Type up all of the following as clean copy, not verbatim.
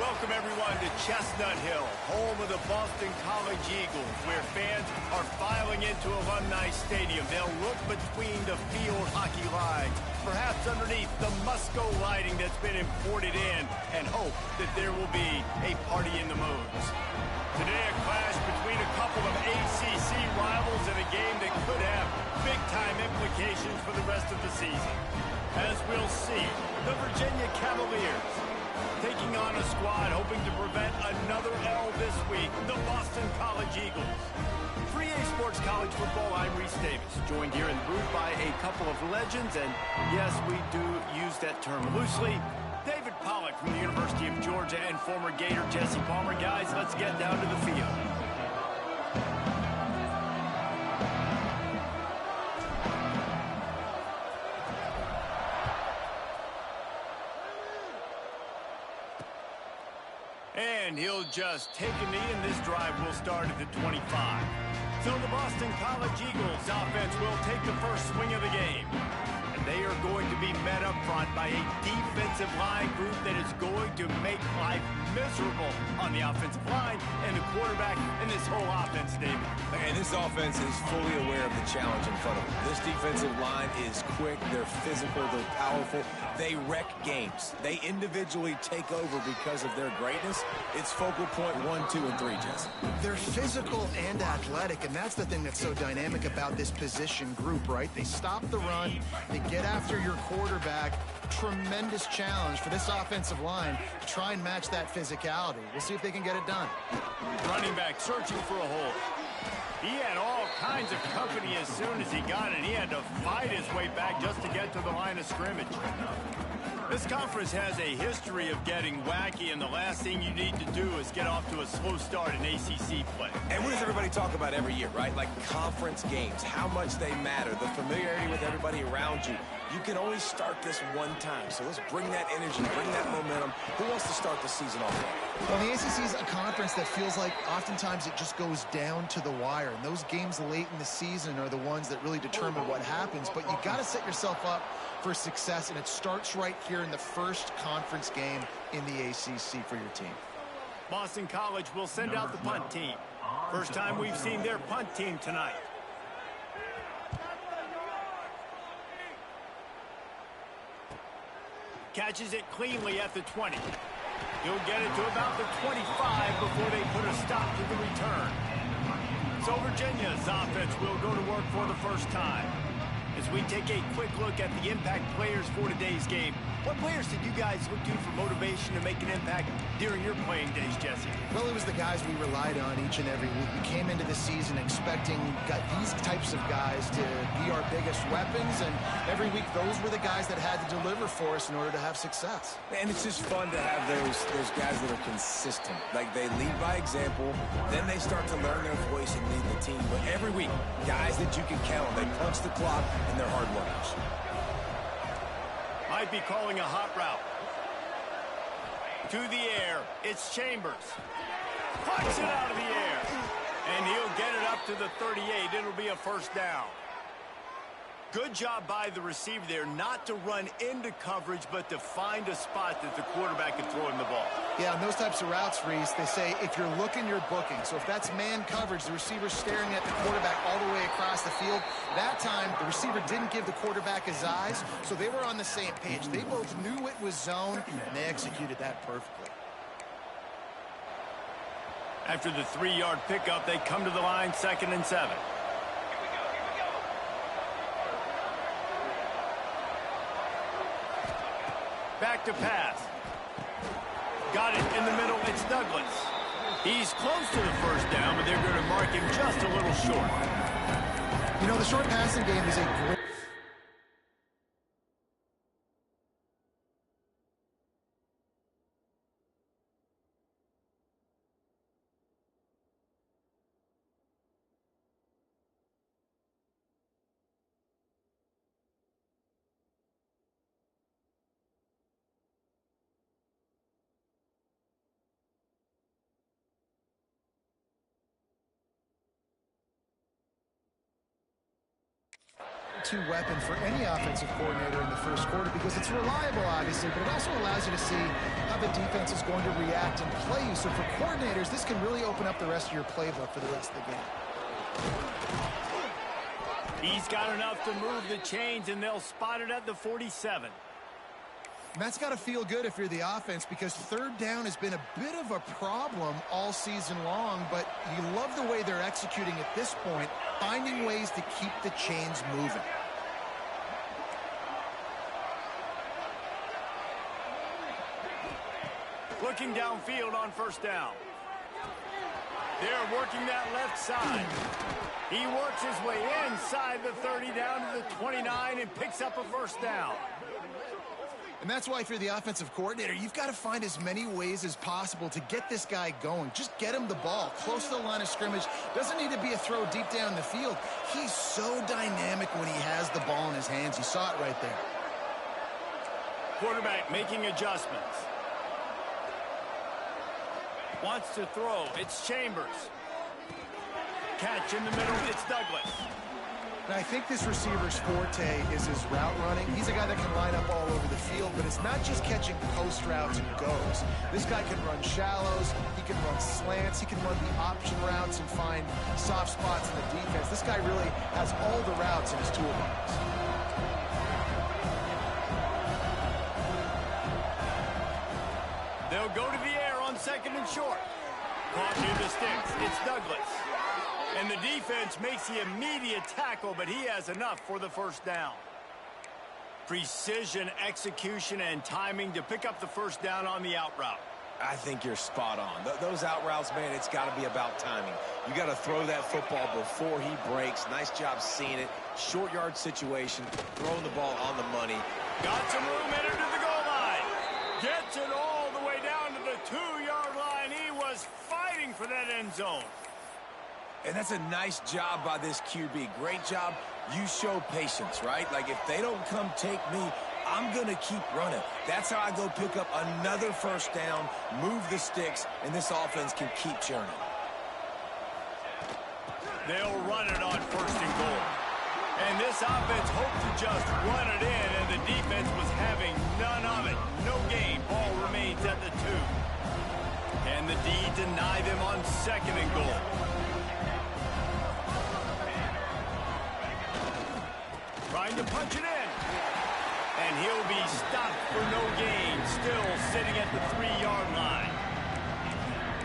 Welcome, everyone, to Chestnut Hill, home of the Boston College Eagles, where fans are filing into Alumni Stadium. They'll look between the field hockey lines, perhaps underneath the Musco lighting that's been imported in, and hope that there will be a party in the moons. Today, a clash between a couple of ACC rivals in a game that could have big-time implications for the rest of the season. As we'll see, the Virginia Cavaliers taking on a squad hoping to prevent another L this week, the Boston College Eagles. 3A Sports College Football, I'm Reese Davis, joined here in the booth by a couple of legends, and yes, we do use that term loosely. David Pollack from the University of Georgia and former Gator Jesse Palmer. Guys, let's get down to the field. And he'll just take a knee, and this drive will start at the 25. So the Boston College Eagles offense will take the first swing of the game. And they are going to be met up front by a defensive line group that is going to make life miserable on the offensive line and the quarterback and this whole offense, David. And this offense is fully aware of the challenge in front of them. This defensive line is quick, they're physical, they're powerful. They wreck games. They individually take over because of their greatness. It's focal point 1, 2, and 3, Jesse. They're physical and athletic, and that's the thing that's so dynamic about this position group, right? They stop the run, they get after your quarterback. Tremendous challenge for this offensive line to try and match that physicality. We'll see if they can get it done. Running back searching for a hole. He had all kinds of company as soon as he got it. He had to fight his way back just to get to the line of scrimmage. This conference has a history of getting wacky, and the last thing you need to do is get off to a slow start in ACC play. And what does everybody talk about every year, right? Like conference games, how much they matter, the familiarity with everybody around you. You can only start this one time, so let's bring that energy, bring that momentum. Who wants to start the season off well? Well, the ACC is a conference that feels like oftentimes it just goes down to the wire, and those games late in the season are the ones that really determine what happens. But you got to set yourself up for success, and it starts right here in the first conference game in the ACC for your team. Boston College will send out the punt team. First time we've seen their punt team tonight. Catches it cleanly at the 20. He'll get it to about the 25 before they put a stop to the return. So Virginia's offense will go to work for the first time. As we take a quick look at the impact players for today's game, what players did you guys look to for motivation to make an impact during your playing days, Jesse? Well, it was the guys we relied on each and every week. We came into the season expecting these types of guys to be our biggest weapons, and every week those were the guys that had to deliver for us in order to have success. And it's just fun to have those guys that are consistent. Like, they lead by example, then they start to learn their voice and lead the team. But every week, guys that you can count on, they punch the clock, and they're hard workers. Might be calling a hot route. To the air, it's Chambers. Punch it out of the air. And he'll get it up to the 38. It'll be a first down. Good job by the receiver there, not to run into coverage, but to find a spot that the quarterback can throw him the ball. Yeah, on those types of routes, Reese, they say if you're looking, you're booking. So if that's man coverage, the receiver's staring at the quarterback all the way across the field. That time, the receiver didn't give the quarterback his eyes, so they were on the same page. They both knew it was zone, and they executed that perfectly. After the 3-yard pickup, they come to the line, 2nd and 7. Back to pass. Got it in the middle. It's Douglas. He's close to the first down, but they're going to mark him just a little short. You know, the short passing game is a great... go-to weapon for any offensive coordinator in the first quarter because it's reliable, obviously, but it also allows you to see how the defense is going to react So for coordinators, this can really open up the rest of your playbook for the rest of the game. He's got enough to move the chains, and they'll spot it at the 47. And that's got to feel good if you're the offense, because third down has been a bit of a problem all season long, but you love the way they're executing at this point, finding ways to keep the chains moving. Looking downfield on first down. They're working that left side. He works his way inside the 30 down to the 29 and picks up a first down. And that's why if you're the offensive coordinator, you've got to find as many ways as possible to get this guy going. Just get him the ball close to the line of scrimmage. Doesn't need to be a throw deep down the field. He's so dynamic when he has the ball in his hands. You saw it right there. Quarterback making adjustments. Wants to throw. It's Chambers. Catch in the middle. It's Douglas. And I think this receiver's forte is his route running. He's a guy that can line up all over the field, but it's not just catching post routes and goes. This guy can run shallows. He can run slants. He can run the option routes and find soft spots in the defense. This guy really has all the routes in his toolbox. They'll go to the air on second and short. Caught near the sticks. It's Douglas. And the defense makes the immediate tackle, but he has enough for the first down. Precision, execution, and timing to pick up the first down on the out route. I think you're spot on. Those out routes, man, it's got to be about timing. You got to throw that football before he breaks. Nice job seeing it. Short yard situation, throwing the ball on the money. Got some room headed to the goal line. Gets it all the way down to the 2-yard line. He was fighting for that end zone. And that's a nice job by this QB. Great job. You show patience, right? Like, if they don't come take me, I'm going to keep running. That's how I go pick up another first down, move the sticks, and this offense can keep churning. They'll run it on first and goal. And this offense hoped to just run it in, and the defense was having none of it. No gain. Ball remains at the 2. And the D deny them on second and goal. Trying to punch it in. And he'll be stopped for no gain. Still sitting at the 3-yard line.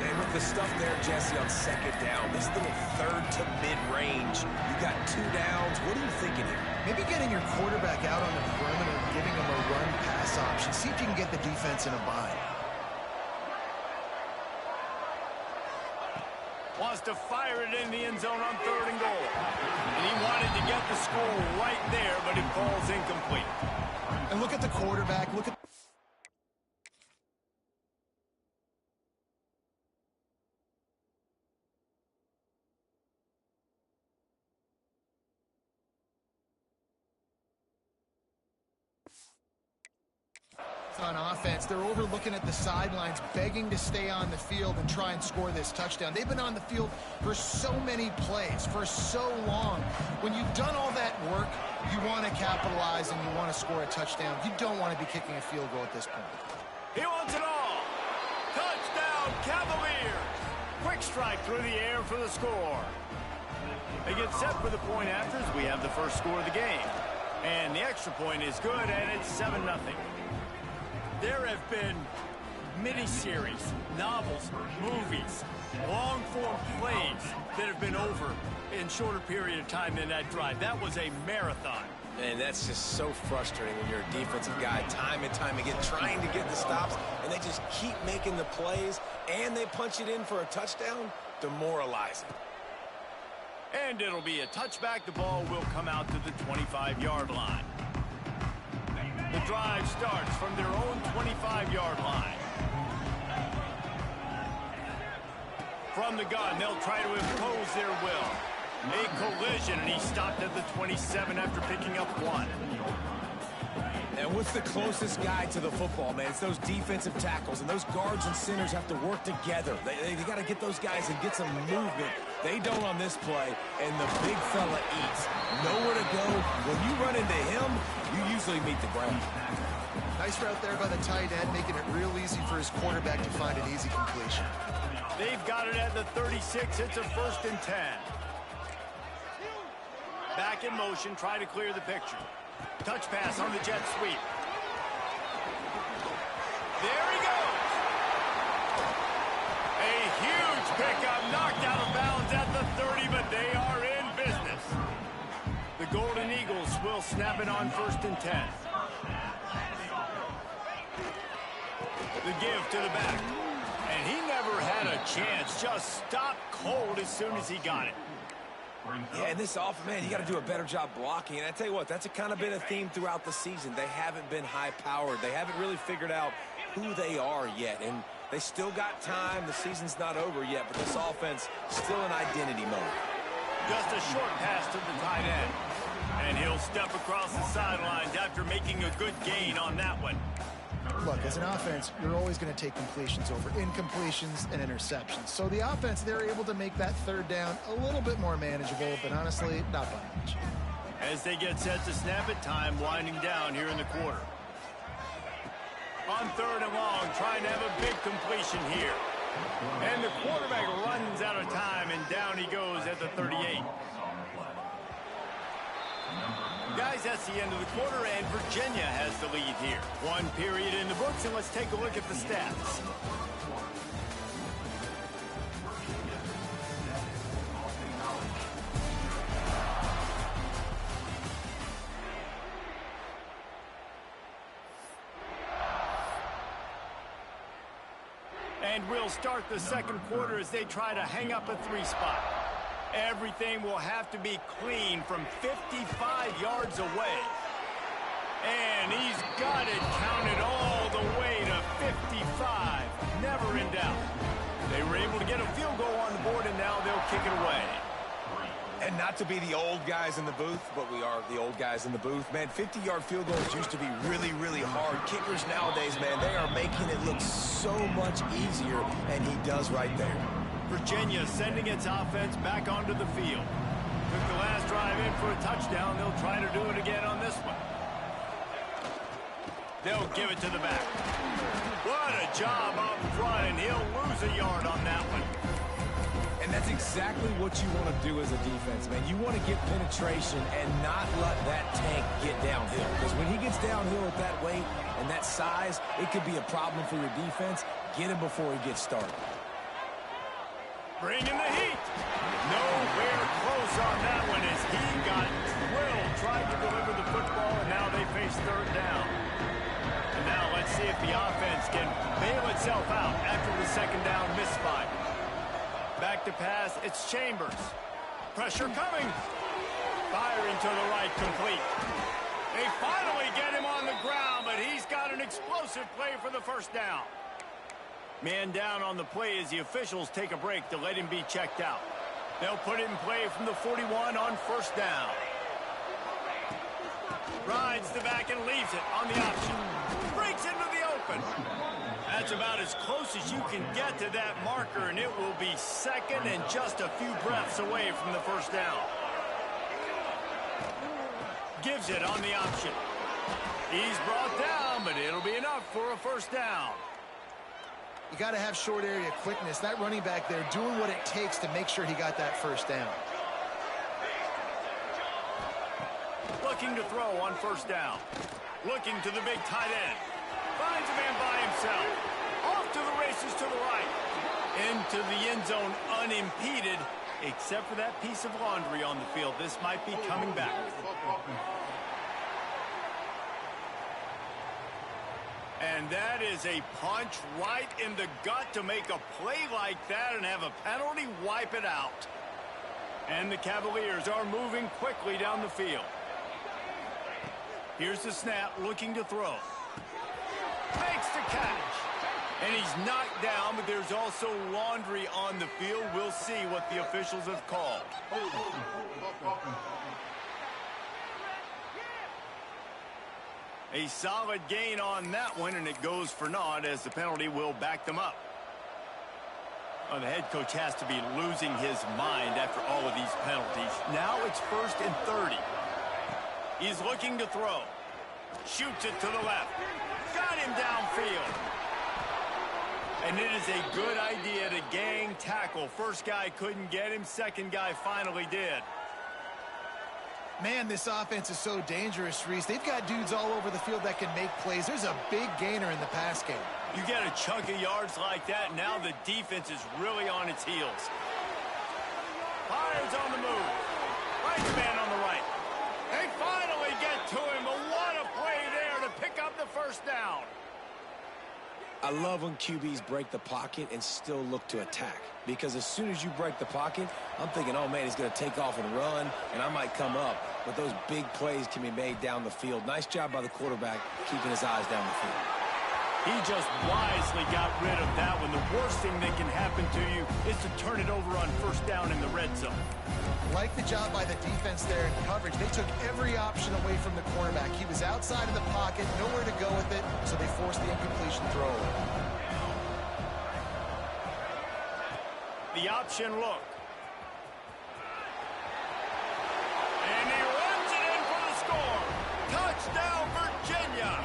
And with the stuff there, Jesse, on second down, this little third to mid-range, you got 2 downs. What are you thinking here? Maybe getting your quarterback out on the perimeter and giving him a run-pass option. See if you can get the defense in a bind. Wants to fire it in the end zone on third and goal. And he wanted to get the score right there, but it falls incomplete. And look at the quarterback. Look at... on offense. They're overlooking at the sidelines, begging to stay on the field and try and score this touchdown. They've been on the field for so many plays, for so long. When you've done all that work, you want to capitalize and you want to score a touchdown. You don't want to be kicking a field goal at this point. He wants it all. Touchdown, Cavaliers. Quick strike through the air for the score. They get set for the point after as we have the first score of the game. And the extra point is good, and it's 7-0. There have been miniseries, novels, movies, long-form plays that have been over in shorter period of time than that drive. That was a marathon. And that's just so frustrating when you're a defensive guy, time and time again, trying to get the stops, and they just keep making the plays, and they punch it in for a touchdown. Demoralizing. And it'll be a touchback. The ball will come out to the 25-yard line. The drive starts from their own 25-yard line. From the gun, they'll try to impose their will. A collision, and he stopped at the 27 after picking up 1. And what's the closest guy to the football, man? It's those defensive tackles, and those guards and centers have to work together. They got to get those guys and get some movement. They don't on this play, and the big fella eats. Nowhere to go. When you run into him, you usually meet the ground. Nice Nice route there by the tight end, making it real easy for his quarterback to find an easy completion. They've got it at the 36. It's a 1st and 10. Back in motion, try to clear the picture. Touch pass on the jet sweep. There he goes. A huge pickup, knocked out of bounds at the 30, but they are in business. The Golden Eagles will snap it on 1st and 10. The give to the back. And he never had a chance. Just stopped cold as soon as he got it. Yeah, and this offense, man, you got to do a better job blocking. And I tell you what, that's kind of been a theme throughout the season. They haven't been high-powered. They haven't really figured out who they are yet. And they still got time. The season's not over yet, but this offense still in identity mode. Just a short pass to the tight end. And he'll step across the sidelines after making a good gain on that one. Look, as an offense, you're always going to take completions over incompletions and interceptions. So the offense, they're able to make that 3rd down a little bit more manageable, but honestly, not by much. As they get set to snap it, time winding down here in the quarter. On 3rd and long, trying to have a big completion here. And the quarterback runs out of time, and down he goes at the 38. Guys, that's the end of the quarter, and Virginia has the lead here. 1 period in the books, and let's take a look at the stats. And we'll start the 2nd quarter as they try to hang up a 3 spot. Everything will have to be clean from 55 yards away. And he's got it counted all the way to 55. Never in doubt. They were able to get a field goal on the board, and now they'll kick it away. And not to be the old guys in the booth, but we are the old guys in the booth. Man, 50-yard field goals used to be really, really hard. Kickers nowadays, man, they are making it look so much easier, and he does right there. Virginia sending its offense back onto the field. Took the last drive in for a touchdown. They'll try to do it again on this one. They'll give it to the back. What a job up front, and he'll lose a yard on that one. And that's exactly what you want to do as a defense, man. You want to get penetration and not let that tank get downhill. Because when he gets downhill at that weight and that size, it could be a problem for your defense. Get him before he gets started. Bringing the heat. Nowhere close on that one as he got drilled, tried to deliver the football, and now they face 3rd down. And now let's see if the offense can bail itself out after the 2nd down misfire. Back to pass, it's Chambers. Pressure coming. Firing to the right, complete. They finally get him on the ground, but he's got an explosive play for the 1st down. Man down on the play as the officials take a break to let him be checked out. They'll put it in play from the 41 on 1st down. Rides the back and leaves it on the option. Breaks into the open. That's about as close as you can get to that marker, and it will be 2nd and just a few breaths away from the 1st down. Gives it on the option. He's brought down, but it'll be enough for a 1st down. You got to have short area quickness. That running back there doing what it takes to make sure he got that 1st down. Looking to throw on 1st down. Looking to the big tight end. Finds a man by himself. Off to the races to the right. Into the end zone unimpeded, except for that piece of laundry on the field. This might be coming back. And that is a punch right in the gut to make a play like that and have a penalty wipe it out. And the Cavaliers are moving quickly down the field. Here's the snap, looking to throw. Makes the catch. And he's knocked down, but there's also laundry on the field. We'll see what the officials have called. A solid gain on that one, and it goes for naught as the penalty will back them up. Well, the head coach has to be losing his mind after all of these penalties. Now it's 1st and 30. He's looking to throw. Shoots it to the left. Got him downfield. And it is a good idea to gang tackle. First guy couldn't get him. Second guy finally did. Man, this offense is so dangerous, Reese. They've got dudes all over the field that can make plays. There's a big gainer in the pass game. You get a chunk of yards like that, now the defense is really on its heels. Fires on the move. Right man on the right. They finally get to him, but what a play there to pick up the first down. I love when QBs break the pocket and still look to attack. Because as soon as you break the pocket, I'm thinking, oh, man, he's going to take off and run, and I might come up. But those big plays can be made down the field. Nice job by the quarterback keeping his eyes down the field. He just wisely got rid of that one. The worst thing that can happen to you is to turn it over on first down in the red zone. Like the job by the defense there in coverage. They took every option away from the quarterback. He was outside of the pocket, nowhere to go with it, so they forced the incompletion throw. The option look. And he runs it in for the score. Touchdown, Virginia.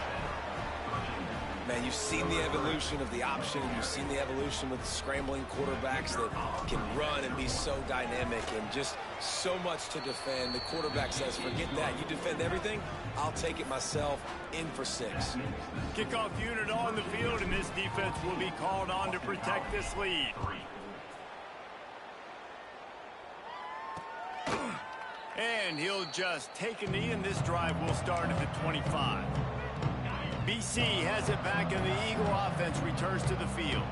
Man, you've seen the evolution of the option. You've seen the evolution with scrambling quarterbacks that can run and be so dynamic and just so much to defend. The quarterback says, forget that. You defend everything, I'll take it myself. In for 6. Kickoff unit on the field, and this defense will be called on to protect this lead. And he'll just take a knee, and this drive will start at the 25. BC has it back, and the Eagle offense returns to the field.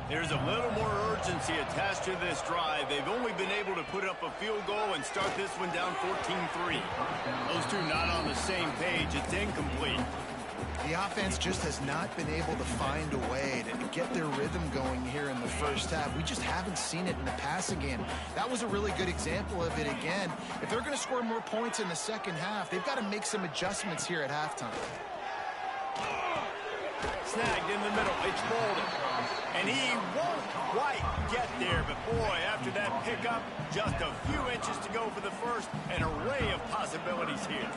There's a little more urgency attached to this drive. They've only been able to put up a field goal and start this one down 14-3. Those two not on the same page. It's incomplete. The offense just has not been able to find a way to get their rhythm going here in the first half. We just haven't seen it in the passing game. That was a really good example of it again. If they're going to score more points in the second half, they've got to make some adjustments here at halftime. Snagged in the middle. It's Bolden. And he won't quite get there. But, boy, after that pickup, just a few inches to go for the first. An array of possibilities here.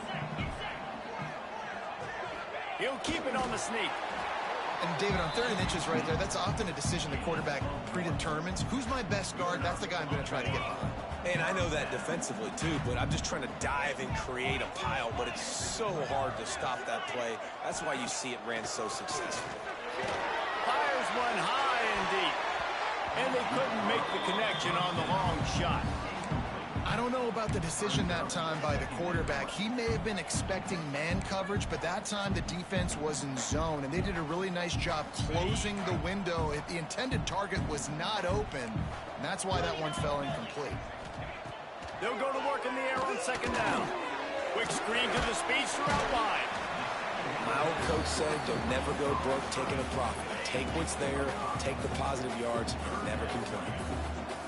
He'll keep it on the sneak. And, David, on 3rd and inches right there, that's often a decision the quarterback predetermines. Who's my best guard? That's the guy I'm going to try to get behind. And I know that defensively, too, but I'm just trying to dive and create a pile, but it's so hard to stop that play. That's why you see it ran so successfully. Fires one high and deep. And they couldn't make the connection on the long shot. I don't know about the decision that time by the quarterback. He may have been expecting man coverage, but that time the defense was in zone, and they did a really nice job closing the window. The intended target was not open, and that's why that one fell incomplete. They'll go to work in the air on 2nd down. Quick screen to the speedster out wide. My old coach said, don't never go broke taking a profit. Take what's there, take the positive yards, never complain.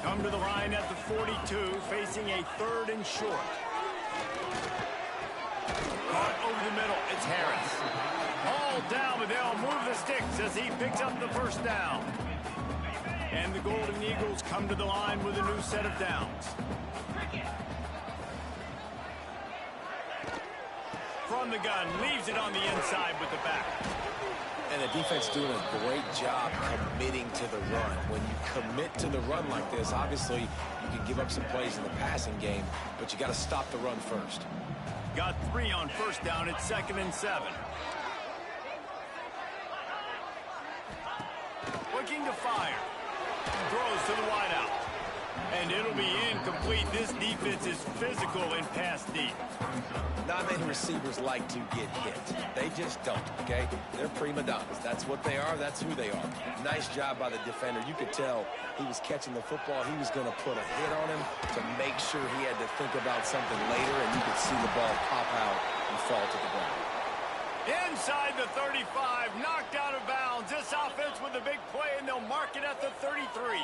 Come to the line at the 42, facing a 3rd and short. Caught over the middle, it's Harris. All down, but they'll move the sticks as he picks up the first down. And the Golden Eagles come to the line with a new set of downs. From the gun, leaves it on the inside with the back. And the defense doing a great job committing to the run. When you commit to the run like this, obviously you can give up some plays in the passing game, but you got to stop the run first. Got 3 on first down. It's 2nd and 7. Looking to fire. Throws to the wideout. And it'll be incomplete. This defense is physical and pass deep. Not many receivers like to get hit. They just don't, okay? They're prima donnas. That's what they are. That's who they are. Nice job by the defender. You could tell he was catching the football. He was going to put a hit on him to make sure he had to think about something later, and you could see the ball pop out and fall to the ground. Inside the 35, knocked out of bounds. This offense with a big play, and they'll mark it at the 33.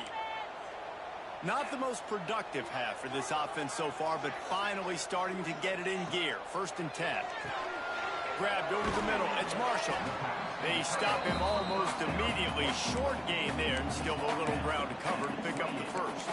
Not the most productive half for this offense so far, but finally starting to get it in gear. 1st and 10. Grabbed over the middle. It's Marshall. They stop him almost immediately. Short gain there, and still a little ground to cover to pick up the first.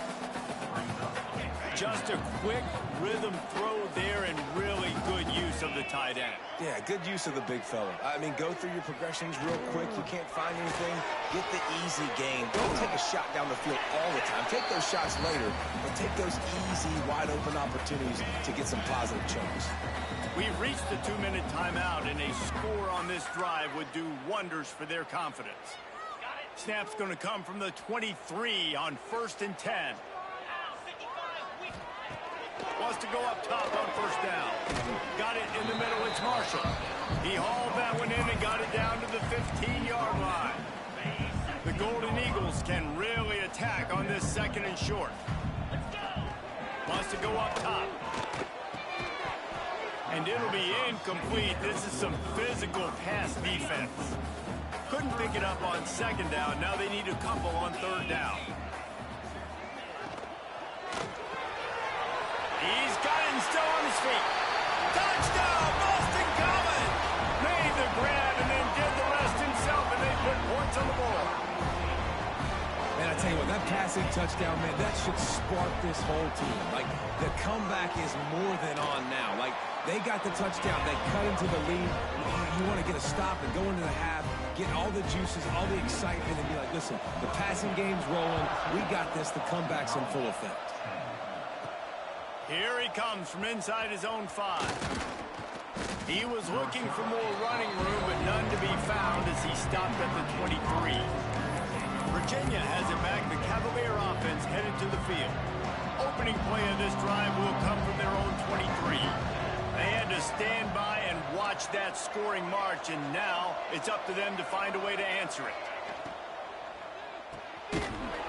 Just a quick rhythm throw there and really good use of the tight end. Yeah, good use of the big fella. I mean, go through your progressions real quick. You can't find anything. Get the easy gain. Don't take a shot down the field all the time. Take those shots later, but take those easy, wide-open opportunities to get some positive chunks. We've reached the 2-minute timeout, and a score on this drive would do wonders for their confidence. Snap's going to come from the 23 on 1st and 10. Wants to go up top on 1st down. Got it in the middle. It's Marshall. He hauled that one in and got it down to the 15-yard line. The Golden Eagles can really attack on this 2nd and short. Wants to go up top. And it'll be incomplete. This is some physical pass defense. Couldn't pick it up on 2nd down. Now they need a couple on 3rd down. He's got it and still on his feet. Touchdown, Boston College! Made the grab and then did the rest himself, and they put points on the board. Man, I tell you what, that passing touchdown, man, that should spark this whole team. Like, the comeback is more than on now. Like, they got the touchdown. They cut into the lead. You want to get a stop and go into the half, get all the juices, all the excitement, and be like, listen, the passing game's rolling. We got this. The comeback's in full effect. Here he comes from inside his own 5. He was looking for more running room, but none to be found as he stopped at the 23. Virginia has it back. The Cavalier offense headed to the field. Opening play of this drive will come from their own 23. They had to stand by and watch that scoring march, and now it's up to them to find a way to answer it.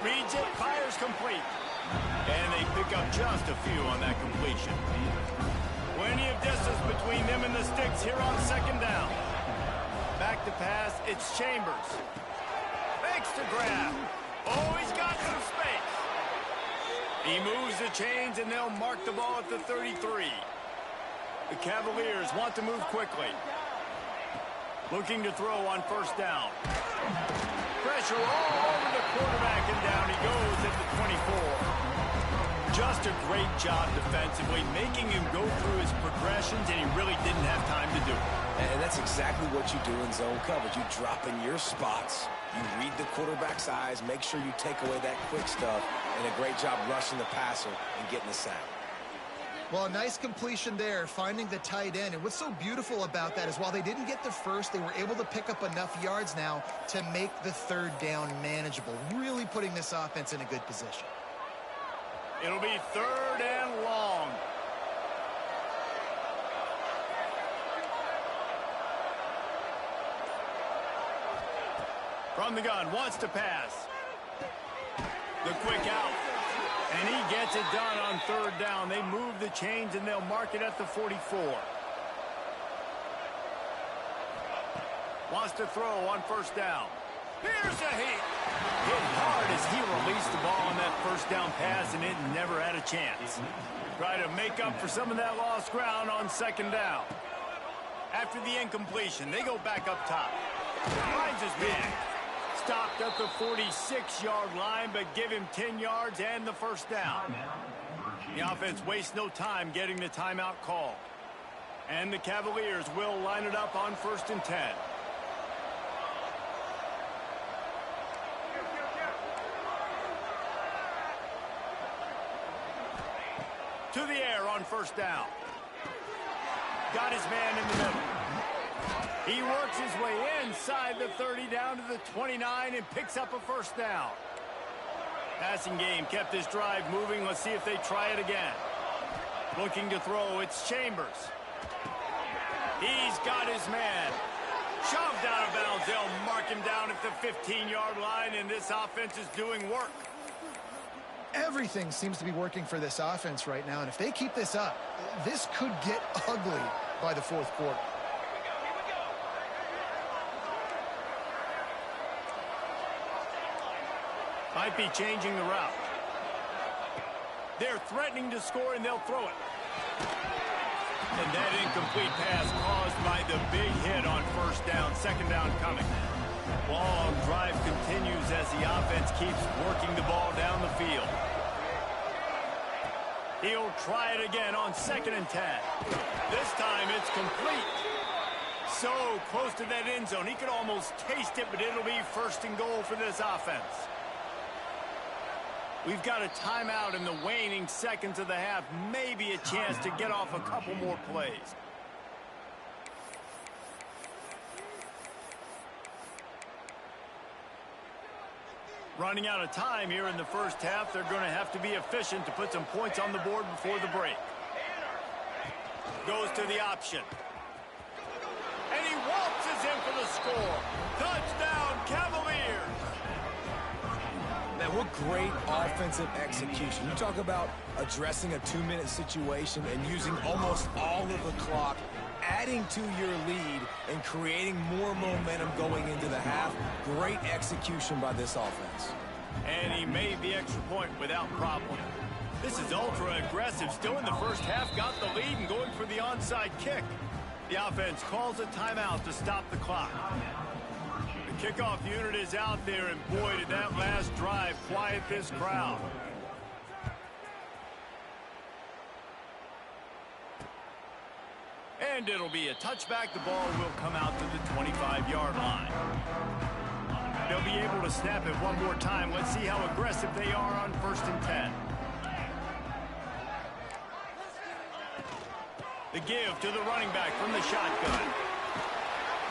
Reads it, fires complete. And they pick up just a few on that completion. Plenty of distance between them and the sticks here on 2nd down. Back to pass, it's Chambers. Makes the grab. Oh, he's got some space. He moves the chains, and they'll mark the ball at the 33. The Cavaliers want to move quickly. Looking to throw on 1st down. Pressure all over the quarterback, and down he goes at the 24. Just a great job defensively, making him go through his progressions, and he really didn't have time to do it. And that's exactly what you do in zone coverage. You drop in your spots, you read the quarterback's eyes, make sure you take away that quick stuff, and a great job rushing the passer and getting the sack. Well, a nice completion there, finding the tight end. And what's so beautiful about that is while they didn't get the first, they were able to pick up enough yards now to make the 3rd down manageable, really putting this offense in a good position. It'll be 3rd and long. From the gun, wants to pass. The quick out. And he gets it done on 3rd down. They move the chains, and they'll mark it at the 44. Wants to throw on 1st down. Here's a hit. Hit hard as he released the ball on that 1st down pass, and it never had a chance. Try to make up for some of that lost ground on 2nd down. After the incompletion, they go back up top. Finds his man. Stopped at the 46-yard line, but give him 10 yards and the 1st down. The offense wastes no time getting the timeout call. And the Cavaliers will line it up on 1st and 10. To the air on 1st down. Got his man in the middle. He works his way inside the 30 down to the 29 and picks up a 1st down. Passing game kept this drive moving. Let's see if they try it again. Looking to throw, it's Chambers. He's got his man. Shoved out of bounds. They'll mark him down at the 15-yard line, and this offense is doing work. Everything seems to be working for this offense right now, and if they keep this up, this could get ugly by the 4th quarter. Might be changing the route. They're threatening to score, and they'll throw it. And that incomplete pass caused by the big hit on 1st down, 2nd down coming. Long drive continues as the offense keeps working the ball down the field. He'll try it again on 2nd and 10. This time it's complete. So close to that end zone. He could almost taste it, but it'll be 1st and goal for this offense. We've got a timeout in the waning seconds of the half. Maybe a chance to get off a couple more plays. Running out of time here in the first half. They're going to have to be efficient to put some points on the board before the break. Goes to the option. And he waltzes in for the score. Touchdown, Cavaliers. Man, what great offensive execution. You talk about addressing a 2-minute situation and using almost all of the clock, adding to your lead and creating more momentum going into the half. Great execution by this offense. And he made the extra point without problem. This is ultra aggressive. Still in the first half, got the lead and going for the onside kick. The offense calls a timeout to stop the clock. The kickoff unit is out there, and boy, did that last drive quiet this crowd. And it'll be a touchback. The ball will come out to the 25-yard line. They'll be able to snap it one more time. Let's see how aggressive they are on 1st and 10. The give to the running back from the shotgun.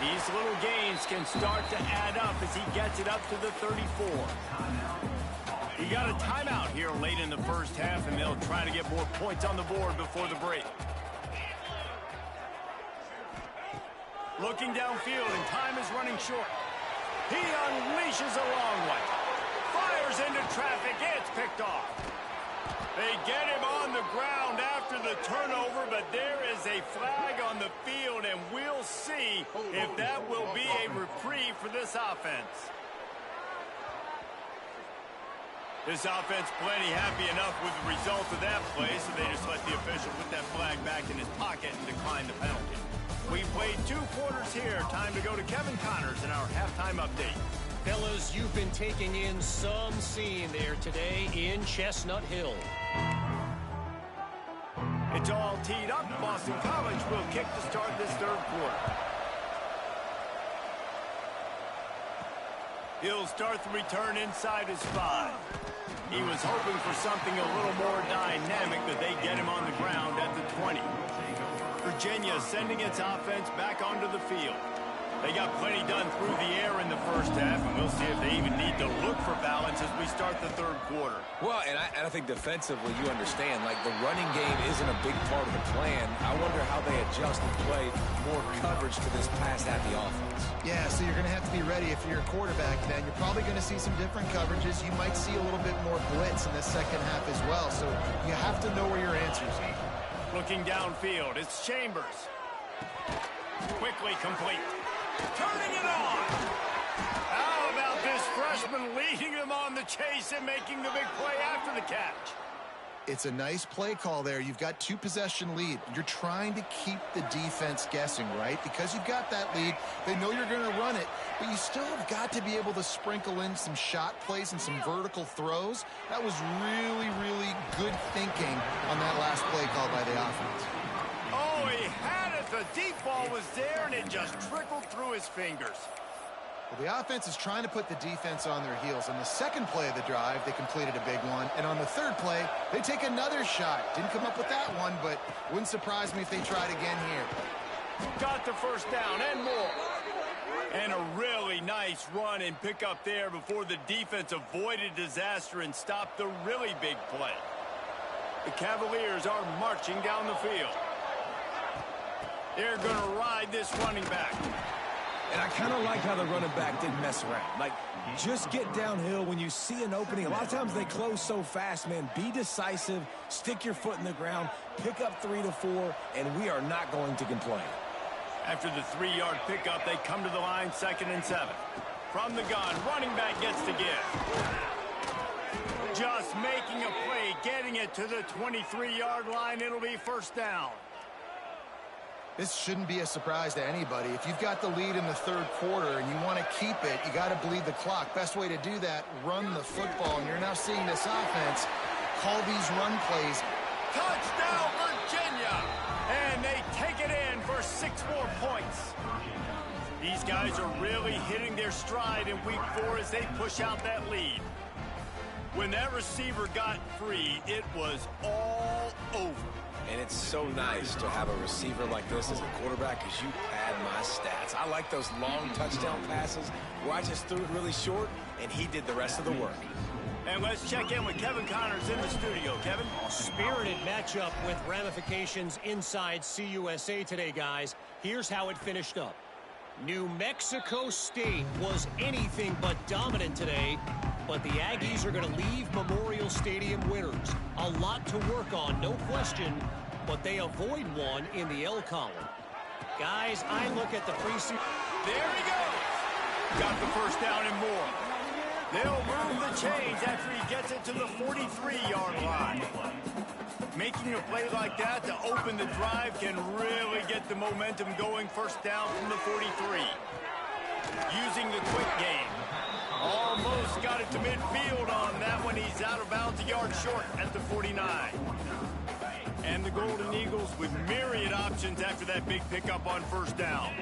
These little gains can start to add up as he gets it up to the 34. We got a timeout here late in the first half, and they'll try to get more points on the board before the break. Looking downfield, and time is running short. He unleashes a long one. Fires into traffic. It's picked off. They get him on the ground after the turnover, but there is a flag on the field, and we'll see if that will be a reprieve for this offense. This offense plenty happy enough with the result of that play, so they just let the official put that flag back in his pocket and decline the penalty. We played 2 quarters here. Time to go to Kevin Connors in our halftime update. Fellas, you've been taking in some scene there today in Chestnut Hill. It's all teed up. Boston College will kick to start this 3rd quarter. He'll start the return inside his 5. He was hoping for something a little more dynamic, but they get him on the ground at the 20. Virginia sending its offense back onto the field. They got plenty done through the air in the first half, and we'll see if they even need to look for balance as we start the 3rd quarter. Well, and I think defensively, you understand, like the running game isn't a big part of the plan. I wonder how they adjust and play more coverage to this pass-happy offense. Yeah, so you're going to have to be ready if you're a quarterback then. You're probably going to see some different coverages. You might see a little bit more blitz in the second half as well, so you have to know where your answers are. Looking downfield, it's Chambers. Quickly complete. Turning it on. How about this freshman leading them on the chase and making the big play after the catch? It's a nice play call there. You've got 2-possession lead. You're trying to keep the defense guessing, right? Because you've got that lead, they know you're going to run it, but you still have got to be able to sprinkle in some shot plays and some vertical throws. That was really, really good thinking on that last play call by the offense. Oh, he had it. The deep ball was there, and it just trickled through his fingers. Well, the offense is trying to put the defense on their heels. On the second play of the drive, they completed a big one. And on the 3rd play, they take another shot. Didn't come up with that one, but wouldn't surprise me if they tried again here. Got the first down and more. And a really nice run and pick up there before the defense avoided disaster and stopped the really big play. The Cavaliers are marching down the field. They're going to ride this running back. And I kind of like how the running back didn't mess around. Like, just get downhill when you see an opening. A lot of times they close so fast, man. Be decisive, stick your foot in the ground, pick up 3 to 4, and we are not going to complain. After the 3-yard pickup, they come to the line, 2nd and 7. From the gun, running back gets to give. Just making a play, getting it to the 23-yard line. It'll be 1st down. This shouldn't be a surprise to anybody. If you've got the lead in the 3rd quarter and you want to keep it, you got to bleed the clock. Best way to do that, run the football. And you're now seeing this offense call these run plays Touchdown, Virginia! And they take it in for 6 more points. These guys are really hitting their stride in week 4 as they push out that lead. When that receiver got free, it was all over. And it's so nice to have a receiver like this as a quarterback because you pad my stats. I like those long touchdown passes where I just threw it really short and he did the rest of the work. And let's check in with Kevin Connors in the studio. Kevin? Spirited matchup with ramifications inside CUSA today, guys. Here's how it finished up. New Mexico State was anything but dominant today, but the Aggies are going to leave Memorial Stadium winners. A lot to work on, no question, but they avoid one in the L column. Guys, I look at the preseason. There he goes. Got the first down and more. They'll move the chains after he gets it to the 43-yard line. Making a play like that to open the drive can really get the momentum going. First down from the 43. Using the quick game. Almost got it to midfield on that one. He's out of bounds, a yard short at the 49. And the Golden Eagles with myriad options after that big pickup on first down.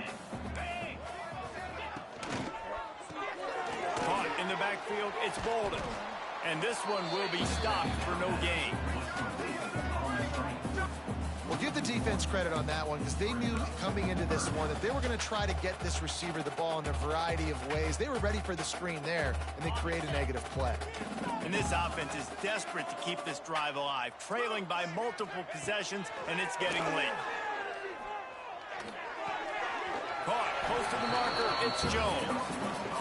Caught in the backfield, it's Bolden. And this one will be stopped for no gain. Well, give the defense credit on that one because they knew coming into this one that they were going to try to get this receiver the ball in a variety of ways. They were ready for the screen there, and they create a negative play. And this offense is desperate to keep this drive alive, trailing by multiple possessions, and it's getting late. Caught, close to the marker, it's Jones.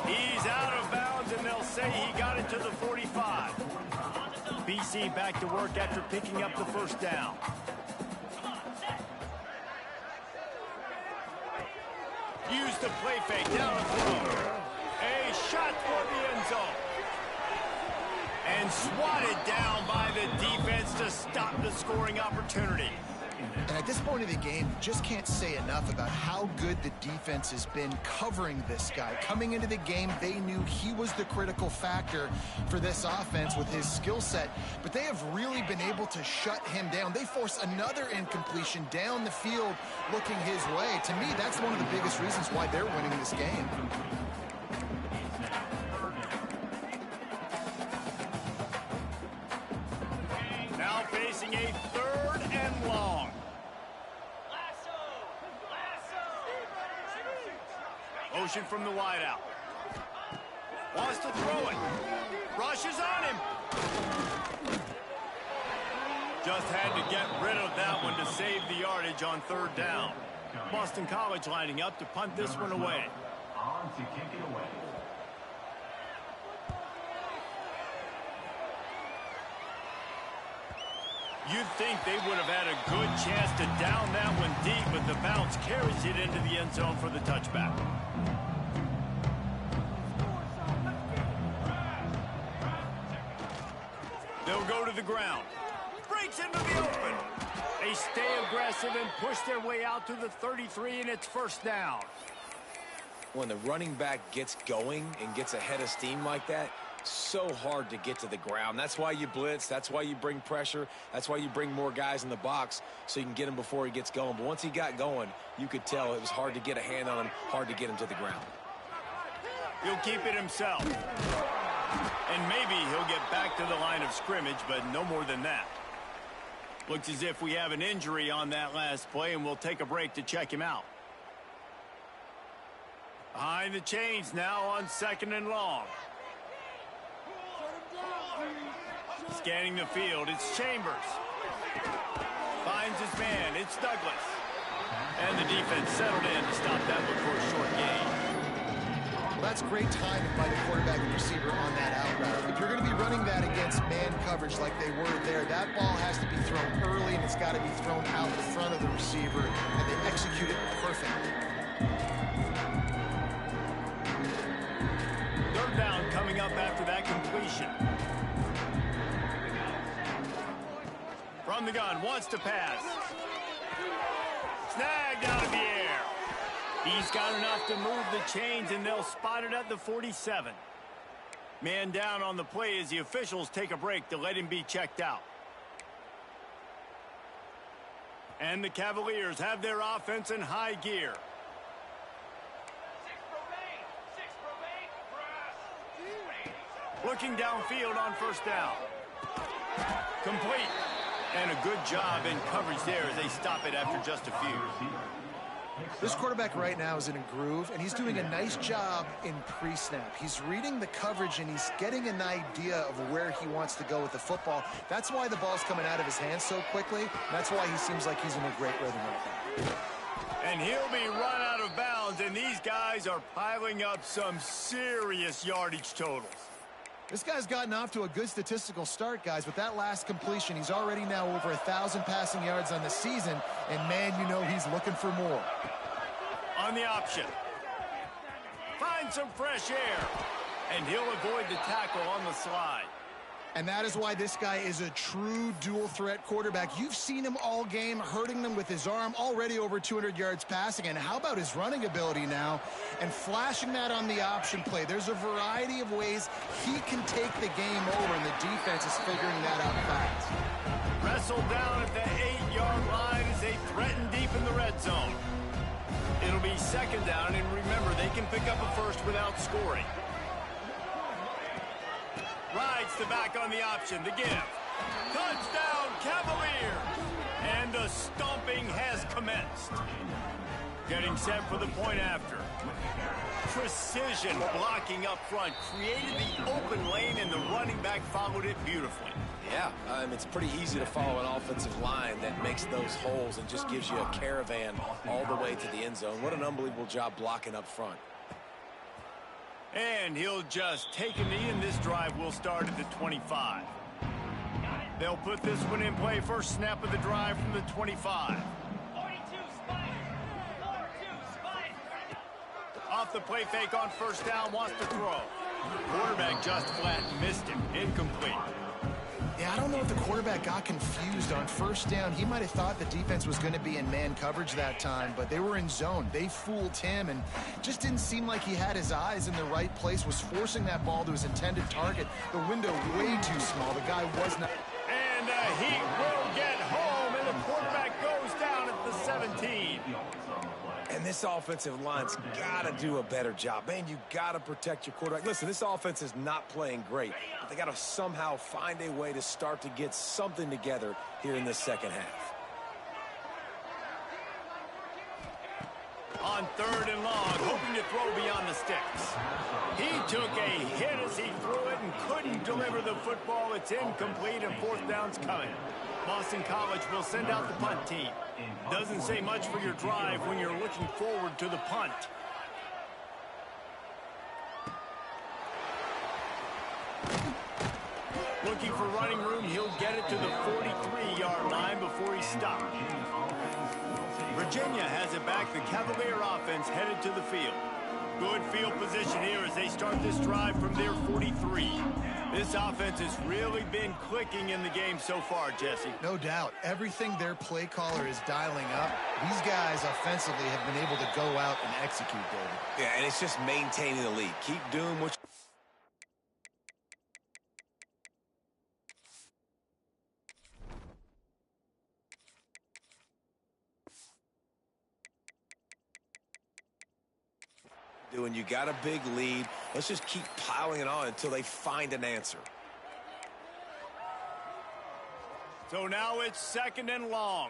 He's out of bounds, and they'll say he got it to the 45. BC back to work after picking up the first down. Use the play fake, down the throw. A shot for the end zone. And swatted down by the defense to stop the scoring opportunity. And at this point of the game, you just can't say enough about how good the defense has been covering this guy. Coming into the game, they knew he was the critical factor for this offense with his skill set, but they have really been able to shut him down. They force another incompletion down the field looking his way. To me, that's one of the biggest reasons why they're winning this game. Now facing a 3rd and long. Motion from the wideout. Wants to throw it. Rushes on him. Just had to get rid of that one to save the yardage on 3rd down. Boston College lining up to punt this one away. On to kick it away. You'd think they would have had a good chance to down that one deep, but the bounce carries it into the end zone for the touchback. They'll go to the ground. Breaks into the open. They stay aggressive and push their way out to the 33, and it's first down. When the running back gets going and gets ahead of steam like that, so hard to get to the ground. That's why you blitz. That's why you bring pressure. That's why you bring more guys in the box so you can get him before he gets going. But once he got going, you could tell it was hard to get a hand on him, hard to get him to the ground. He'll keep it himself. And maybe he'll get back to the line of scrimmage, but no more than that. Looks as if we have an injury on that last play, and we'll take a break to check him out. Behind the chains now on 2nd and long. Scanning the field, it's Chambers. Finds his man, it's Douglas. And the defense settled in to stop that one for a short gain. Well, that's great timing by the quarterback and receiver on that out route. If you're going to be running that against man coverage like they were there, that ball has to be thrown early, and it's got to be thrown out in front of the receiver, and they execute it perfectly. 3rd down coming up after that completion. From the gun, wants to pass. Snagged out of the air. He's got enough to move the chains, and they'll spot it at the 47. Man down on the play as the officials take a break to let him be checked out. And the Cavaliers have their offense in high gear. Looking downfield on first down. Complete. And a good job in coverage there as they stop it after just a few. This quarterback right now is in a groove, and he's doing a nice job in pre-snap. He's reading the coverage, and he's getting an idea of where he wants to go with the football. That's why the ball's coming out of his hands so quickly. That's why he seems like he's in a great rhythm right now. And he'll be run out of bounds, and these guys are piling up some serious yardage totals. This guy's gotten off to a good statistical start, guys. With that last completion, he's already now over 1,000 passing yards on the season, and man, you know he's looking for more. On the option. Find some fresh air, and he'll avoid the tackle on the slide. And that is why this guy is a true dual-threat quarterback. You've seen him all game, hurting them with his arm, already over 200 yards passing. And how about his running ability now? And flashing that on the option play. There's a variety of ways he can take the game over, and the defense is figuring that out fast. Wrestled down at the 8-yard line as they threaten deep in the red zone. It'll be second down, and remember, they can pick up a first without scoring. Rides the back on the option, the give. Touchdown, Cavaliers! And the stomping has commenced. Getting set for the point after. Precision blocking up front, created the open lane, and the running back followed it beautifully. Yeah, it's pretty easy to follow an offensive line that makes those holes and just gives you a caravan all the way to the end zone. What an unbelievable job blocking up front. And he'll just take a knee, and this drive will start at the 25. They'll put this one in play. First snap of the drive from the 25. 42 spike. 42 spike. Off the play fake on first down, wants to throw. Quarterback just flat missed him. Incomplete. Yeah, I don't know if the quarterback got confused on first down. He might have thought the defense was going to be in man coverage that time, but they were in zone. They fooled him and just didn't seem like he had his eyes in the right place, was forcing that ball to his intended target. The window way too small. The guy was not. And he will get home, and the quarterback goes down at the 17. And this offensive line's got to do a better job. Man, you got to protect your quarterback. Listen, this offense is not playing great, but they got to somehow find a way to start to get something together here in the second half. On third and long, hoping to throw beyond the sticks. He took a hit as he threw it and couldn't deliver the football. It's incomplete, and fourth down's coming. Boston College will send out the punt team. Doesn't say much for your drive when you're looking forward to the punt. Looking for running room, he'll get it to the 43-yard line before he's stopped. Virginia has it back. The Cavalier offense headed to the field. Good field position here as they start this drive from their 43. This offense has really been clicking in the game so far, Jesse. No doubt. Everything their play caller is dialing up, these guys offensively have been able to go out and execute, David. Yeah, and it's just maintaining the lead. Keep doing what doing. You got a big lead. Let's just keep piling it on until they find an answer. So now it's second and long.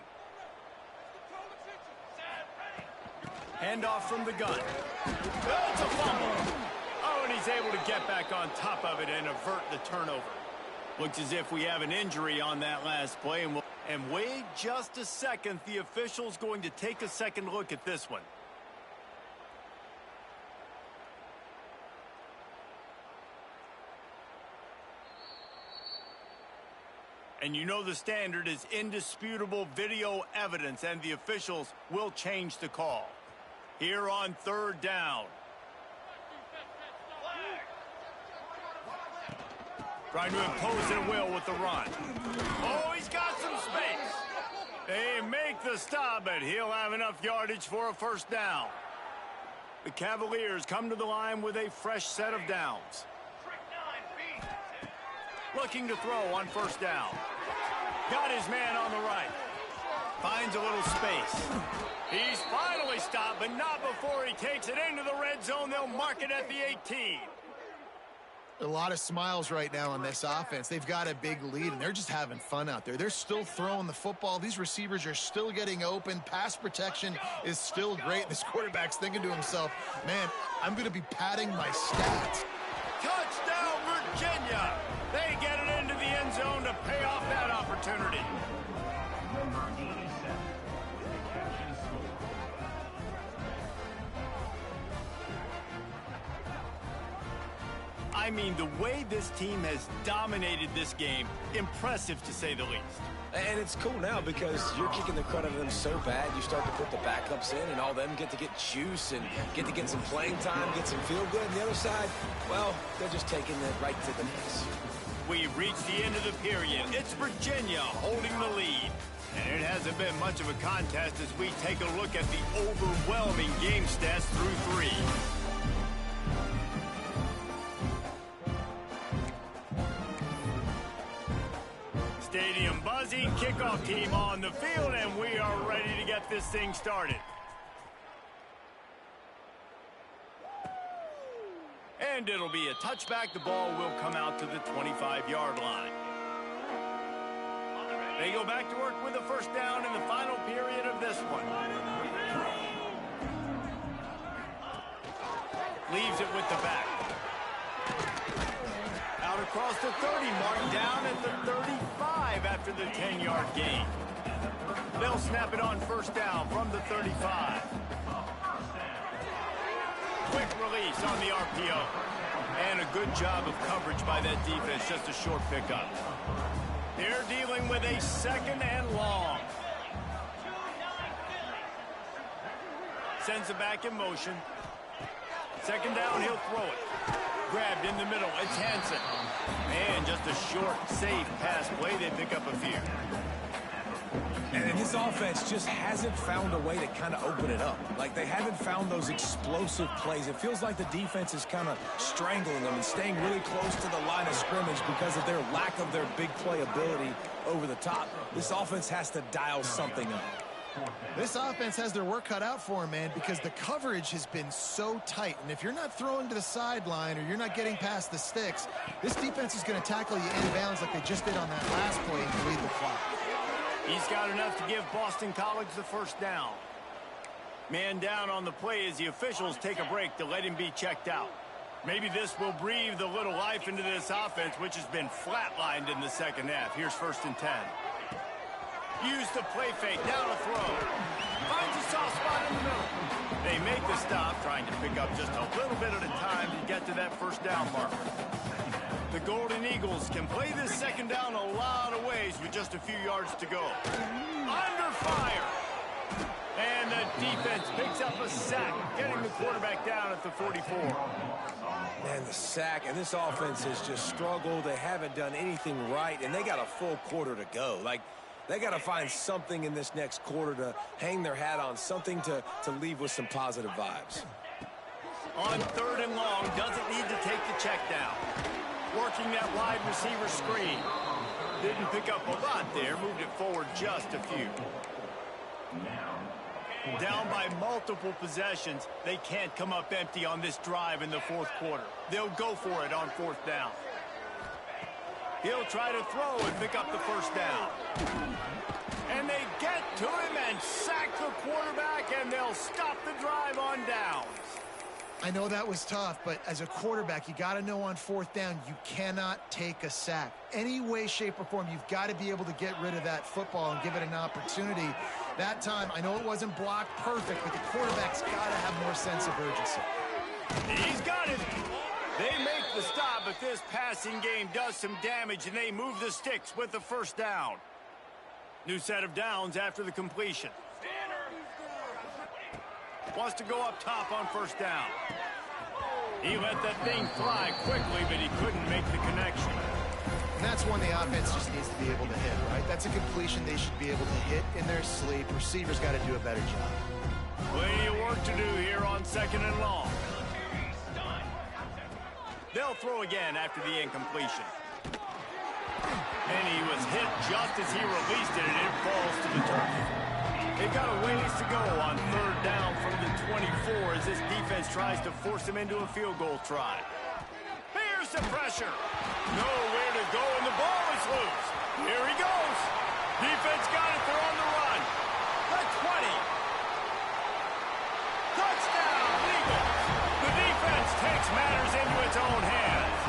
Handoff from the gun. Oh, it's a fumble. Oh, and he's able to get back on top of it and avert the turnover. Looks as if we have an injury on that last play. And wait just a second. The official's going to take a second look at this one. And you know the standard is indisputable video evidence, and the officials will change the call. Here on third down. Trying to impose their will with the run. Oh, he's got some space. They make the stop, but he'll have enough yardage for a first down. The Cavaliers come to the line with a fresh set of downs. Looking to throw on first down. Got his man on the right. finds a little space. He's finally stopped, but not before he takes it into the red zone. They'll mark it at the 18. A lot of smiles right now on this offense. They've got a big lead, and they're just having fun out there. They're still throwing the football. These receivers are still getting open. Pass protection is still great. This quarterback's thinking to himself, man, I'm going to be padding my stats. Touchdown, Virginia! They get it into the end zone to pay off that opportunity. I mean, the way this team has dominated this game, impressive to say the least. And it's cool now because you're kicking the crud out of them so bad, you start to put the backups in, and all them get to get juice and get to get some playing time, get some feel good. And the other side, well, they're just taking it right to the nets. We've reached the end of the period. It's Virginia holding the lead. And it hasn't been much of a contest as we take a look at the overwhelming game stats through 3. Stadium buzzing, kickoff team on the field, and we are ready to get this thing started. And it'll be a touchback. The ball will come out to the 25-yard line. They go back to work with a first down in the final period of this one. Leaves it with the back. Out across the 30, marked down at the 35 after the 10-yard gain. They'll snap it on first down from the 35. Quick release on the RPO. And a good job of coverage by that defense, just a short pickup. They're dealing with a second and long. Sends it back in motion. Second down, he'll throw it. Grabbed in the middle, it's Hansen. And just a short, safe pass play. They pick up a few. And this offense just hasn't found a way to kind of open it up. Like, they haven't found those explosive plays. It feels like the defense is kind of strangling them and staying really close to the line of scrimmage because of their lack of their big play ability over the top. This offense has to dial something up. This offense has their work cut out for them, man, because the coverage has been so tight. And if you're not throwing to the sideline or you're not getting past the sticks, this defense is going to tackle you inbounds like they just did on that last play and bleed the clock. He's got enough to give Boston College the first down. Man down on the play as the officials take a break to let him be checked out. Maybe this will breathe a little life into this offense, which has been flatlined in the second half. Here's 1st and 10. Use the play fake, down a throw. Finds a soft spot in the middle. They make the stop, trying to pick up just a little bit at a time to get to that first down marker. The Golden Eagles can play this second down a lot of ways with just a few yards to go. Under fire. And the defense picks up a sack, getting the quarterback down at the 44. Man, the sack, and this offense has just struggled. They haven't done anything right, and they got a full quarter to go. Like, they got to find something in this next quarter to hang their hat on, something to leave with some positive vibes. On 3rd and long, doesn't need to take the check down. Working that wide receiver screen. Didn't pick up a lot there, moved it forward just a few. Down by multiple possessions, they can't come up empty on this drive in the 4th quarter. They'll go for it on 4th down. He'll try to throw and pick up the first down. And they get to him and sack the quarterback, and they'll stop the drive on downs. I know that was tough, but as a quarterback, you got to know on 4th down, you cannot take a sack. Any way, shape, or form, you've got to be able to get rid of that football and give it an opportunity. That time, I know it wasn't blocked perfect, but the quarterback's got to have more sense of urgency. He's got it. They make the stop, but this passing game does some damage, and they move the sticks with the first down. New set of downs after the completion. Wants to go up top on first down. He let that thing fly quickly, but he couldn't make the connection. And that's one the offense just needs to be able to hit, right? That's a completion they should be able to hit in their sleep. Receivers got to do a better job. Plenty of work to do here on 2nd and long. They'll throw again after the incompletion. And he was hit just as he released it, and it falls to the turf. They've got a ways to go on third down from the 24 as this defense tries to force him into a field goal try. Here's the pressure. Nowhere to go, and the ball is loose. Here he goes. Defense got it. They're on the run. The 20. Touchdown, Eagles. The defense takes matters into its own hands.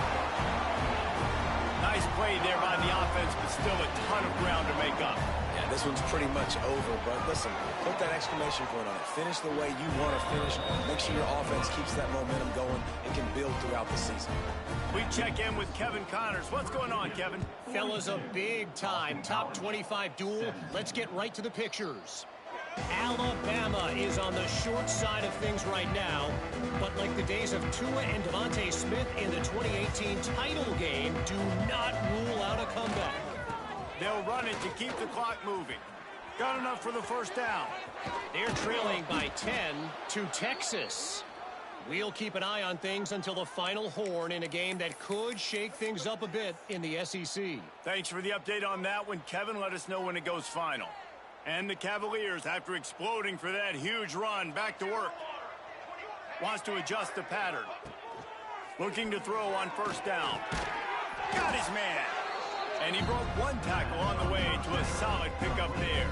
Nice play there by the offense, but still a ton of ground to make up. Yeah, this one's pretty much over, but listen, put that exclamation point on it. Finish the way you want to finish. Make sure your offense keeps that momentum going and can build throughout the season. We check in with Kevin Connors. What's going on, Kevin? Fellas, a big-time top 25 duel. Let's get right to the pictures. Alabama is on the short side of things right now, but like the days of Tua and Devontae Smith in the 2018 title game, do not rule out a comeback. They'll run it to keep the clock moving. Got enough for the first down. They're trailing by 10 to Texas. We'll keep an eye on things until the final horn in a game that could shake things up a bit in the SEC. Thanks for the update on that one, Kevin. Let us know when it goes final. And the Cavaliers, after exploding for that huge run, back to work. Wants to adjust the pattern. Looking to throw on first down. Got his man. And he broke one tackle on the way to a solid pickup there.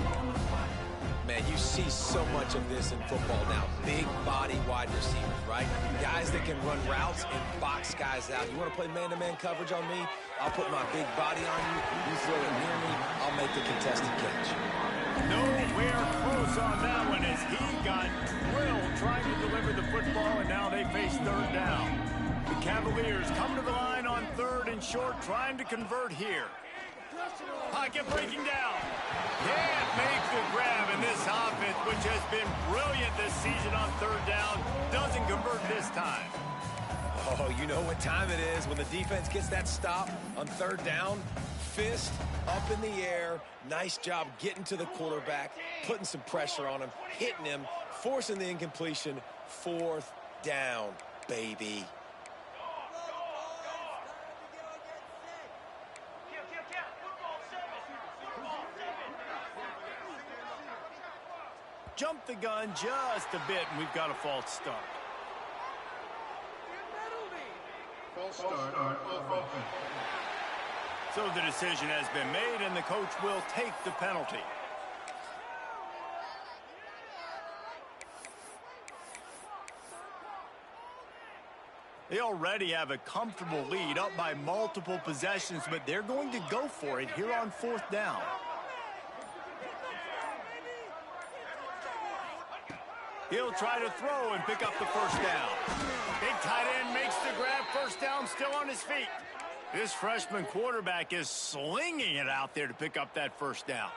Man, you see so much of this in football now. Big body wide receivers, right? Guys that can run routes and box guys out. You want to play man-to-man coverage on me? I'll put my big body on you. You throw it near me, I'll make the contested catch. Nowhere close on that one as he got drilled trying to deliver the football, and now they face third down. The Cavaliers come to the line on third and short, trying to convert here. Pocket breaking down. Can't make the grab, and this offense, which has been brilliant this season on third down, doesn't convert this time. Oh, you know what time it is when the defense gets that stop on third down. Fist up in the air. Nice job getting to the quarterback, putting some pressure on him, hitting him, forcing the incompletion. Fourth down, baby. Jump the gun just a bit, and we've got a false start. False start on offense. So the decision has been made, and the coach will take the penalty. They already have a comfortable lead, up by multiple possessions, but they're going to go for it here on fourth down. He'll try to throw and pick up the first down. Big tight end makes the grab, first down, still on his feet. This freshman quarterback is slinging it out there to pick up that first down.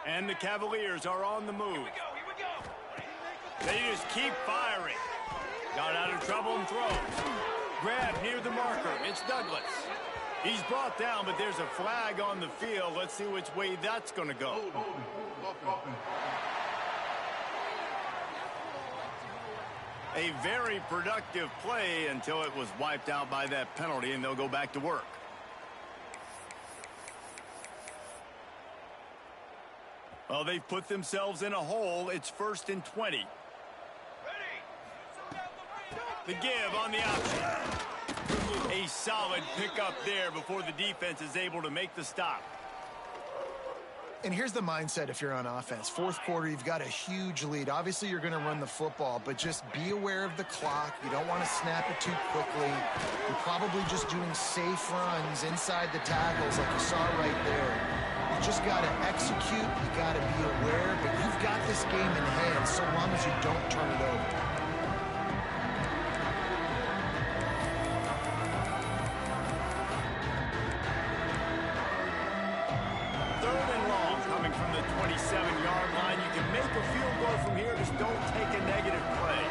And the Cavaliers are on the move. They just keep firing. Got out of trouble and throws. Grab near the marker. It's Douglas. He's brought down, but there's a flag on the field. Let's see which way that's going to go. A very productive play until it was wiped out by that penalty, and they'll go back to work. Well, they've put themselves in a hole. It's 1st and 20. The give on the option. A solid pickup there before the defense is able to make the stop. And here's the mindset if you're on offense. Fourth quarter, you've got a huge lead. Obviously, you're going to run the football, but just be aware of the clock. You don't want to snap it too quickly. You're probably just doing safe runs inside the tackles like you saw right there. You just got to execute. You got to be aware, but you've got this game in hand so long as you don't turn it over. From the 27-yard line. You can make a field goal from here. Just don't take a negative play.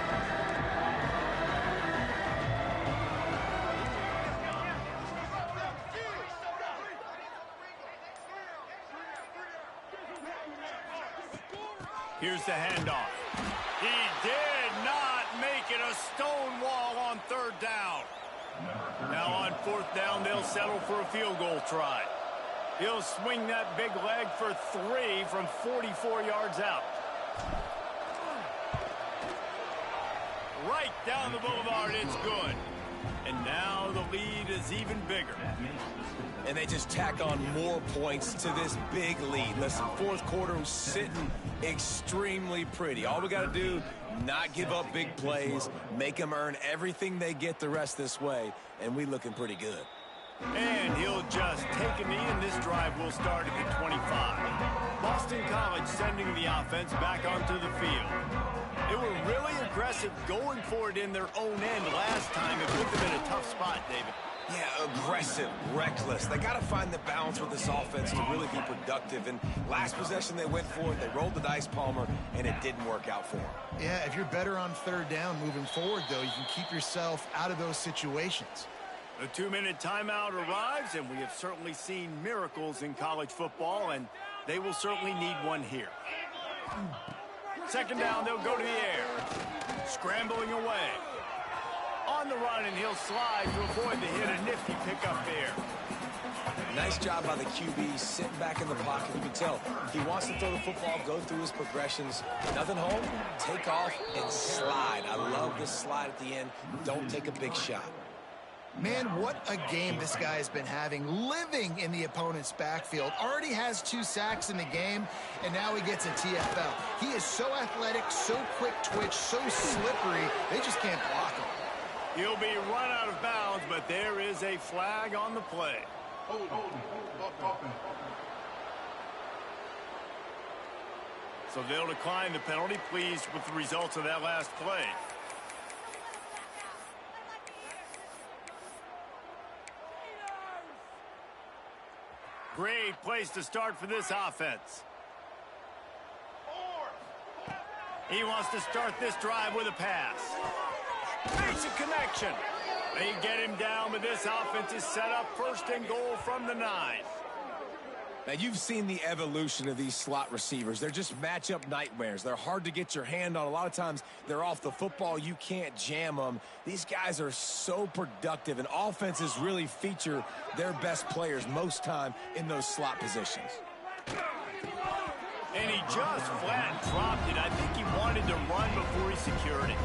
Here's the handoff. He did not make it a stone wall on third down. Now on fourth down, they'll settle for a field goal try. He'll swing that big leg for 3 from 44 yards out. Right down the boulevard, it's good. And now the lead is even bigger. And they just tack on more points to this big lead. Listen, fourth quarter was sitting extremely pretty. All we got to do, not give up big plays, make them earn everything they get the rest this way, and we looking pretty good. And he'll just take a knee, and this drive will start at the 25. Boston College sending the offense back onto the field. They were really aggressive going for it in their own end last time. It put them in a tough spot, David. Yeah, aggressive, reckless. They got to find the balance with this offense to really be productive. And last possession they went for it, they rolled the dice, Palmer, and it didn't work out for them. Yeah, if you're better on third down moving forward, though, you can keep yourself out of those situations. The 2-minute timeout arrives, and we have certainly seen miracles in college football, and they will certainly need one here. Second down, they'll go to the air. Scrambling away. On the run, and he'll slide to avoid the hit. A nifty pickup there. Nice job by the QB, sitting back in the pocket. You can tell he wants to throw the football, go through his progressions. Nothing home, take off, and slide. I love this slide at the end. Don't take a big shot. Man, what a game this guy has been having, living in the opponent's backfield. Already has 2 sacks in the game, and now he gets a TFL. He is so athletic, so quick twitch, so slippery, they just can't block him. He'll be run out of bounds, but there is a flag on the play. Hold. So they'll decline the penalty, pleased with the results of that last play. Great place to start for this offense. He wants to start this drive with a pass. Makes a connection. They get him down, but this offense is set up first and goal from the 9. Now, you've seen the evolution of these slot receivers. They're just matchup nightmares. They're hard to get your hand on. A lot of times, they're off the football. You can't jam them. These guys are so productive, and offenses really feature their best players most time in those slot positions. And he just flat dropped it. I think he wanted to run before he secured it.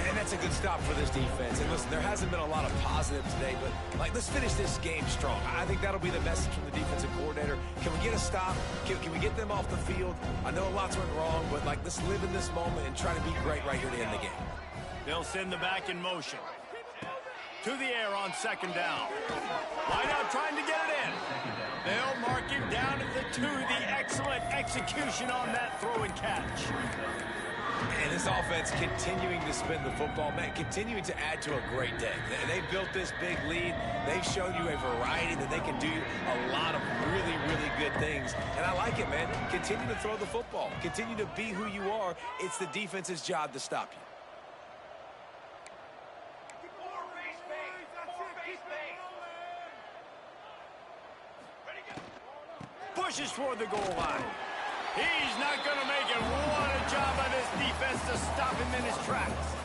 And that's a good stop for this defense. And listen, there hasn't been a lot of positive today, but, let's finish this game strong. I think that'll be the message from the defensive coordinator. Can we get a stop? Can we get them off the field? I know lots went wrong, but, let's live in this moment and try to be great right here to end the game. They'll send the back in motion. To the air on second down. Line out trying to get it in. They'll mark him down at the 2. The excellent execution on that throw and catch. And this offense continuing to spin the football, man, continuing to add to a great day. They built this big lead. They've shown you a variety that they can do a lot of really, really good things. And I like it, man. Continue to throw the football. Continue to be who you are. It's the defense's job to stop you. Pushes toward the goal line. He's not going to make it. What a job by this defense to stop him in his tracks.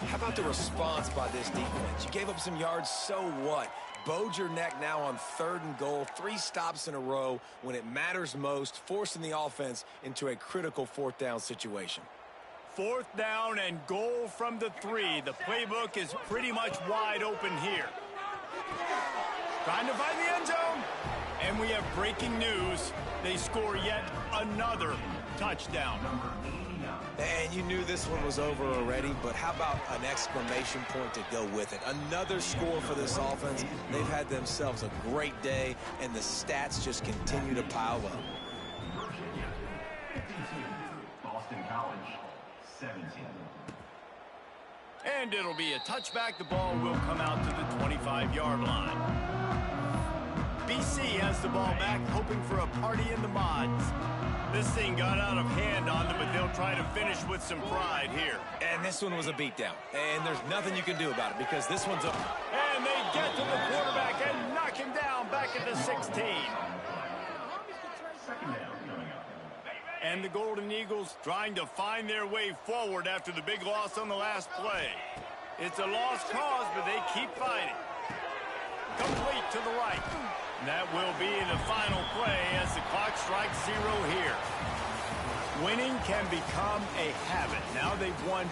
How about the response by this defense? You gave up some yards, so what? Bowed your neck now on 3rd and goal. 3 stops in a row when it matters most, forcing the offense into a critical 4th down situation. 4th down and goal from the 3. The playbook is pretty much wide open here. Trying to find the end zone. And we have breaking news. They score yet another touchdown. And you knew this one was over already, but how about an exclamation point to go with it? Another score for this offense. They've had themselves a great day, and the stats just continue to pile up. Boston College, 17. And it'll be a touchback. The ball will come out to the 25-yard line. BC has the ball back, hoping for a party in the mods. This thing got out of hand on them, but they'll try to finish with some pride here. And this one was a beatdown. And there's nothing you can do about it because this one's up. And they get to the quarterback and knock him down back at the 16. And the Golden Eagles trying to find their way forward after the big loss on the last play. It's a lost cause, but they keep fighting. Complete to the right. And that will be the final play as the clock strikes 0 here. Winning can become a habit. Now they've won